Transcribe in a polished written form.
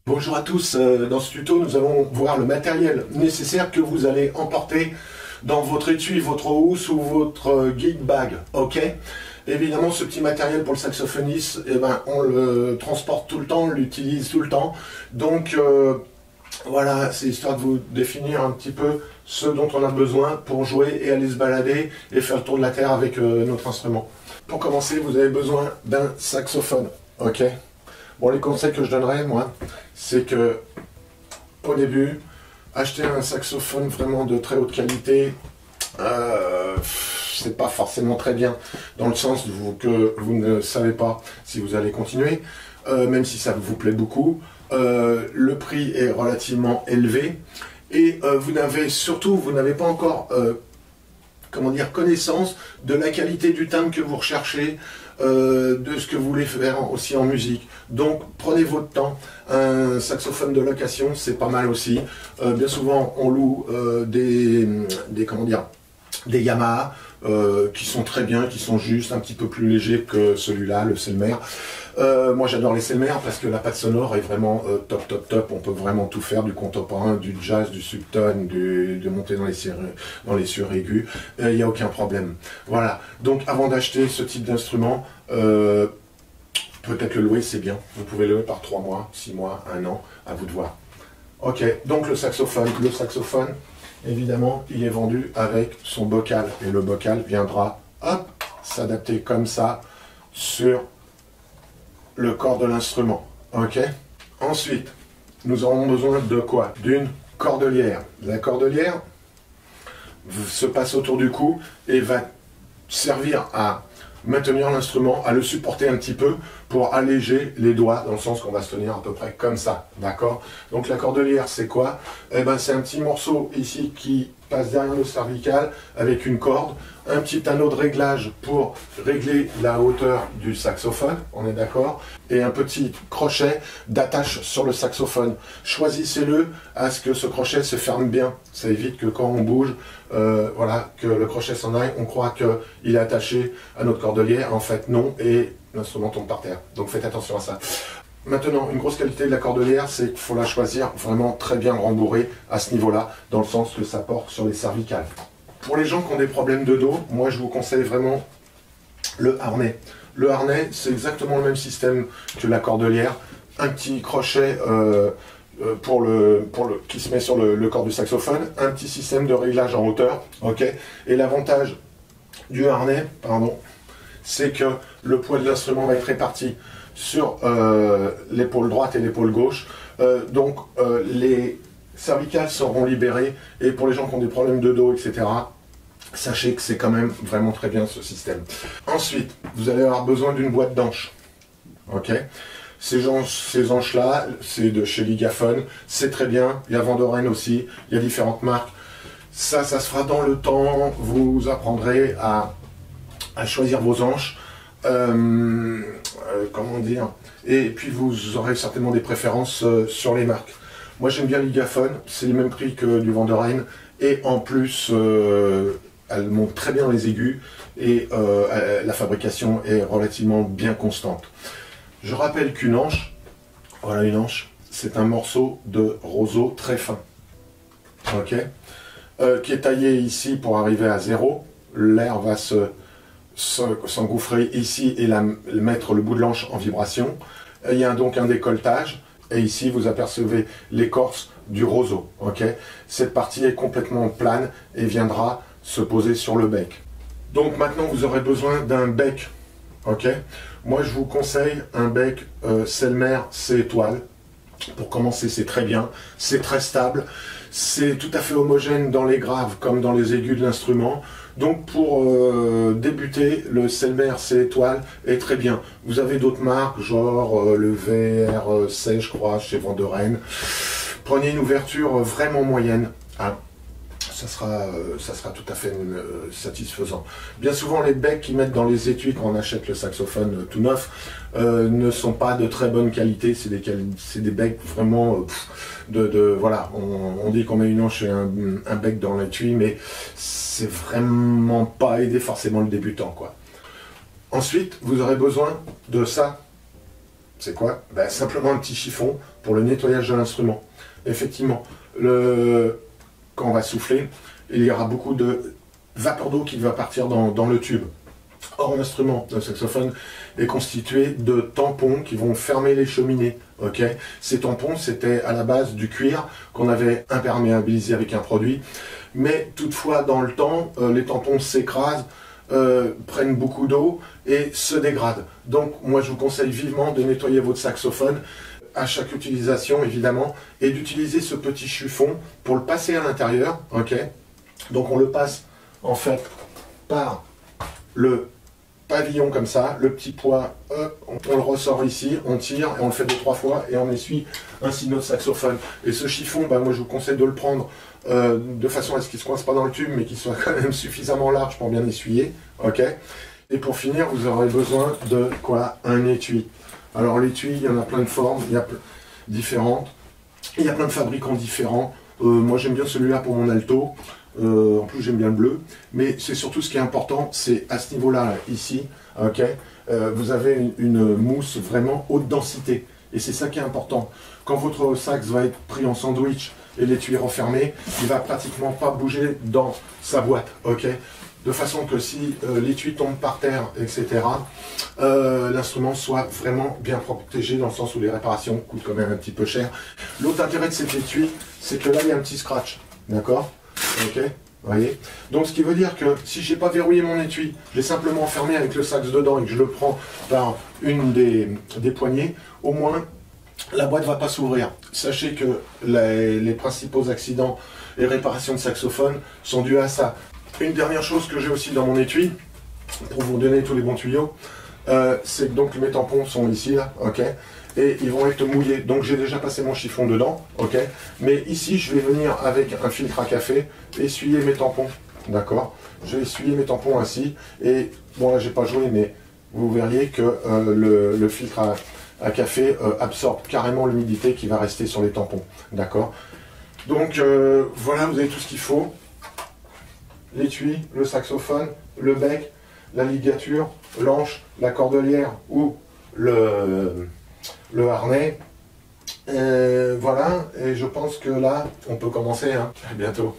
Bonjour à tous, dans ce tuto nous allons voir le matériel nécessaire que vous allez emporter dans votre étui, votre housse ou votre gig bag, ok? Évidemment ce petit matériel pour le saxophoniste, eh ben, on le transporte tout le temps, on l'utilise tout le temps, donc voilà, c'est histoire de vous définir un petit peu ce dont on a besoin pour jouer et aller se balader et faire le tour de la terre avec notre instrument. Pour commencer, vous avez besoin d'un saxophone, ok? Bon, les conseils que je donnerais, moi, c'est que, au début, acheter un saxophone vraiment de très haute qualité, c'est pas forcément très bien, dans le sens que vous ne savez pas si vous allez continuer, même si ça vous plaît beaucoup. Le prix est relativement élevé, et vous n'avez pas encore comment dire, connaissance de la qualité du timbre que vous recherchez, de ce que vous voulez faire aussi en musique. Donc prenez votre temps. Un saxophone de location, c'est pas mal aussi. Bien souvent on loue comment dire, des Yamaha qui sont très bien, qui sont juste un petit peu plus légers que celui-là, le Selmer. Moi j'adore les Selmer parce que la patte sonore est vraiment top. On peut vraiment tout faire, du contemporain, du jazz, du subtone, de monter dans les suraigus. Il n'y a aucun problème. Voilà, donc avant d'acheter ce type d'instrument, peut-être le louer, c'est bien. Vous pouvez le louer par 3 mois, 6 mois, 1 an, à vous de voir. Ok, donc le saxophone. Le saxophone, évidemment, il est vendu avec son bocal. Et le bocal viendra, hop, s'adapter comme ça sur le corps de l'instrument. Ok. Ensuite, nous aurons besoin de quoi? D'une cordelière. La cordelière se passe autour du cou et va servir à maintenir l'instrument, à le supporter un petit peu pour alléger les doigts, dans le sens qu'on va se tenir à peu près comme ça, d'accord? Donc la cordelière, c'est quoi? Eh ben, c'est un petit morceau ici qui passe derrière le cervical avec une corde, un petit anneau de réglage pour régler la hauteur du saxophone, on est d'accord? Et un petit crochet d'attache sur le saxophone. Choisissez-le à ce que ce crochet se ferme bien. Ça évite que quand on bouge, voilà, que le crochet s'en aille, on croit qu'il est attaché à notre cordelière. En fait, non, et l'instrument tombe par terre. Donc faites attention à ça. Maintenant, une grosse qualité de la cordelière, c'est qu'il faut la choisir vraiment très bien rembourrée à ce niveau-là, dans le sens que ça porte sur les cervicales. Pour les gens qui ont des problèmes de dos, moi je vous conseille vraiment le harnais. Le harnais, c'est exactement le même système que la cordelière. Un petit crochet qui se met sur le corps du saxophone, un petit système de réglage en hauteur, ok. Et l'avantage du harnais, pardon, c'est que le poids de l'instrument va être réparti sur l'épaule droite et l'épaule gauche. Donc les cervicales seront libérées, et pour les gens qui ont des problèmes de dos, etc., sachez que c'est quand même vraiment très bien ce système. Ensuite, vous allez avoir besoin d'une boîte d'anches. Ok. Ces anches-là, c'est de chez Ligaphone, c'est très bien. Il y a Vandoren aussi, il y a différentes marques. Ça se fera dans le temps. Vous apprendrez à choisir vos anches. Comment dire, et puis vous aurez certainement des préférences sur les marques. Moi j'aime bien Ligaphone, c'est le même prix que du Vandoren, et en plus elle monte très bien les aigus, et la fabrication est relativement bien constante. Je rappelle qu'une anche, voilà une anche, c'est un morceau de roseau très fin, ok, qui est taillé ici pour arriver à 0. L'air va s'engouffrer ici et mettre le bout de l'anche en vibration. Il y a donc un décolletage, et ici vous apercevez l'écorce du roseau. Ok, cette partie est complètement plane et viendra se poser sur le bec. Donc maintenant vous aurez besoin d'un bec. Ok, moi je vous conseille un bec Selmer C étoile. Pour commencer, c'est très bien, c'est très stable, c'est tout à fait homogène dans les graves comme dans les aigus de l'instrument. Donc pour débuter, le Selmer C étoile est très bien. Vous avez d'autres marques, genre le VRC, je crois, chez Vandoren. Prenez une ouverture vraiment moyenne, hein. Ça sera tout à fait satisfaisant. Bien souvent, les becs qu'ils mettent dans les étuis quand on achète le saxophone tout neuf ne sont pas de très bonne qualité. C'est des becs vraiment voilà. On dit qu'on met une hanche et un bec dans l'étui, mais c'est vraiment pas aider forcément le débutant, quoi. Ensuite, vous aurez besoin de ça. C'est quoi? Ben, simplement un petit chiffon pour le nettoyage de l'instrument. Effectivement, quand on va souffler, il y aura beaucoup de vapeur d'eau qui va partir dans le tube. Or, l'instrument, le saxophone, est constitué de tampons qui vont fermer les cheminées. Okay, ces tampons, c'était à la base du cuir qu'on avait imperméabilisé avec un produit. Mais toutefois, dans le temps, les tampons s'écrasent, prennent beaucoup d'eau et se dégradent. Donc, moi, je vous conseille vivement de nettoyer votre saxophone à chaque utilisation, évidemment, et d'utiliser ce petit chiffon pour le passer à l'intérieur. Okay, donc, on le passe, en fait, par le pavillon comme ça, le petit poids, on le ressort ici, on tire et on le fait 2-3 fois et on essuie ainsi notre saxophone. Et ce chiffon, bah, moi je vous conseille de le prendre de façon à ce qu'il ne se coince pas dans le tube, mais qu'il soit quand même suffisamment large pour bien essuyer. Ok. Et pour finir, vous aurez besoin de quoi? Un étui. Alors l'étui, il y en a plein de formes, il y a différentes. Il y a plein de fabricants différents. Moi j'aime bien celui-là pour mon alto. En plus j'aime bien le bleu, mais c'est surtout ce qui est important, c'est à ce niveau-là, ici, ok, vous avez une mousse vraiment haute densité, et c'est ça qui est important. Quand votre sax va être pris en sandwich et l'étui renfermé, il va pratiquement pas bouger dans sa boîte, ok, de façon que si l'étui tombe par terre, etc., l'instrument soit vraiment bien protégé, dans le sens où les réparations coûtent quand même un petit peu cher. L'autre intérêt de cet étui, c'est que là il y a un petit scratch, d'accord. Ok, voyez. Donc ce qui veut dire que si j'ai pas verrouillé mon étui, je l'ai simplement enfermé avec le sax dedans et que je le prends par une des poignées, au moins la boîte va pas s'ouvrir. Sachez que les principaux accidents et réparations de saxophone sont dus à ça. Une dernière chose que j'ai aussi dans mon étui, pour vous donner tous les bons tuyaux, c'est que donc mes tampons sont ici là, ok, et ils vont être mouillés. Donc j'ai déjà passé mon chiffon dedans, ok, mais ici je vais venir avec un filtre à café essuyer mes tampons, d'accord. Je vais essuyer mes tampons ainsi, et bon là j'ai pas joué, mais vous verriez que le filtre à café absorbe carrément l'humidité qui va rester sur les tampons, d'accord. Donc voilà, vous avez tout ce qu'il faut, l'étui, le saxophone, le bec, la ligature, l'anche, la cordelière ou le harnais. Voilà, et je pense que là, on peut commencer. Hein. À bientôt.